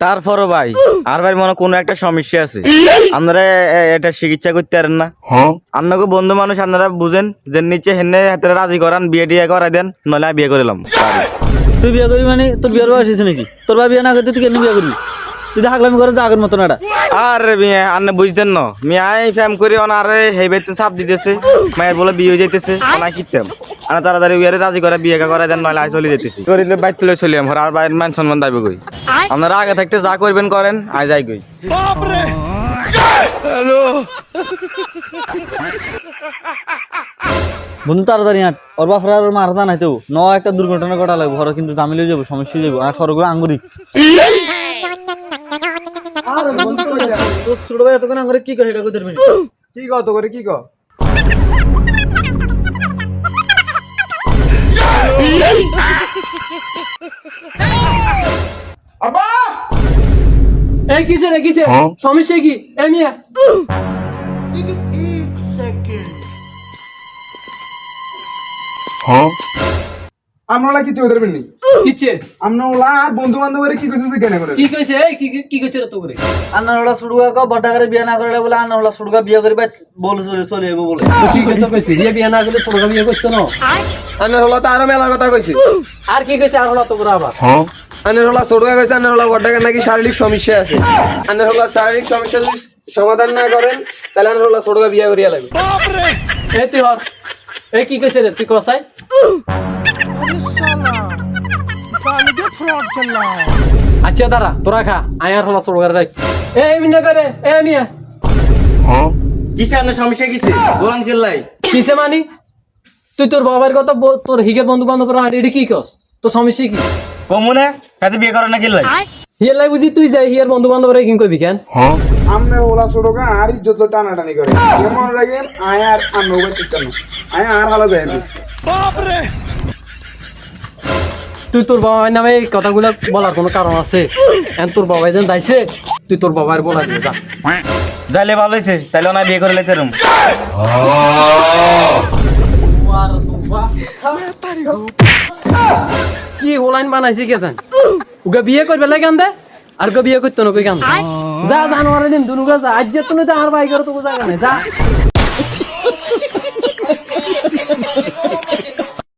তারপরও ভাই আর ভাই মনে কোনো একটা সমস্যা আছে, আপনারা এটা চিকিৎসা করতে পারেন না? আপনাকে বন্ধু মানুষ আপনারা বুঝেন যে নিচে হেনে হাতে রাজি করান, বিয়ে টিয়ে করাই দেন, নইলে আমি বিয়ে করিলাম। তুই বিয়ে করবি মানে তোর বিয়ের বয়স হয়েছে নাকি? তোর ভাই বিয়ে না করতে তুই কেন বিয়ে করবি? তুই হাগলামি করে আগের মতো না। আরে মিয়া আপনি বুঝতেন না, মিয়াই ফ্যাম করি আরে হেই বাইতে চাপ দিতেছে, মায়ের বলে বিয়ে হয়ে যাইতেছে, অনাই কিতাম আনা তাড়াতাড়ি বিয়ে রাজি করে বিয়ে করাই দেন, নইলে আই চলে যেতেছি করিলে বাইর তুলে চলি আমার আর বাইরের মান সম্মান দাইবে কই। আপনারা আগে থাকতে যা করবেন করেন, আই যাই কই। বন্ধু তাড়াতাড়ি হাঁট, ওর বাপরা আর মারা জানাই তো ন একটা দুর্ঘটনা ঘটা লাগবে, ঘরে কিন্তু জামিল হয়ে যাবো, সমস্যা হয়ে যাবো। আর সরগুলো আঙ্গুরিক ছোট ভাই এতক্ষণ আঙ্গুরে কি কয় এটা কই ধরবি? কি কত করে কি কর? আব্বা এই কিসে রে কিসে সমস্যা কি এ মিয়া আমরা কিছু ওদের নি কিছে আমরা ওলা আর বন্ধু বান্ধবের কি কইছে কেন করে কি কইছে এই কি কইছে রে তো করে আন্নার ওলা সুড়ুগা কো বটা করে বিয়ে না করে বলে আন্নার ওলা সুড়ুগা বিয়ে করে বলে চলে চলে যাবো বলে। কি কইতো কইছে বিয়ে না করলে ছোটগা বিয়ে করতে না আনের হলা তো আরো মেলা কথা কইছে। আর কি কইছে আর হলো তো করে আবার আনের হলা ছোটগা কইছে আনের হলা বড় নাকি শারীরিক সমস্যা আছে, আনের হলা শারীরিক সমস্যা যদি সমাধান না করেন তাহলে আনের হলা ছোটগা বিয়ে করিয়া লাগবে। এই তুই হর এই কি কইছে রে তুই কসাই আচ্ছা দাঁড়া তোরা খা আয়ার হলো ছোটগা রাখ এই মিনা করে এ মিয়া কিসে আপনার সমস্যা কিসে বলান কেলাই? কিসে মানি তুই তোর বাবার কথা তোর হিগের বন্ধু বান্ধব এটা কি কস তোর সমস্যা কি কমুনে হাতে বিয়ে করে না কেলাই? হিয়ার লাই বুঝি তুই যাই হিয়ার বন্ধু বান্ধব রে কি কইবি কেন আমনে ওলা ছোটগা আর যত টানাটানি করে কেমন রাখেন আয়ার আর নৌকা চিত্তানো আয়া আর হালা যায় না। তুই তোর বাবার নামে এই কথাগুলো বলার কোনো কারণ আছে? এখন তোর বাবাই যেন দাইছে তুই তোর বাবার বলা দিয়ে যা যাইলে ভালো হয়েছে, তাইলে না বিয়ে করে লেতে রুম। কি হোলাইন বানাইছি কে জান ওকে বিয়ে করবে লাগে কান্দে আর কে বিয়ে করতে না কই কান্দে যা জানোয়ারে দিন দুনুগা যা আজ যে তুমি যা আর ভাই করে তো জায়গা নাই যা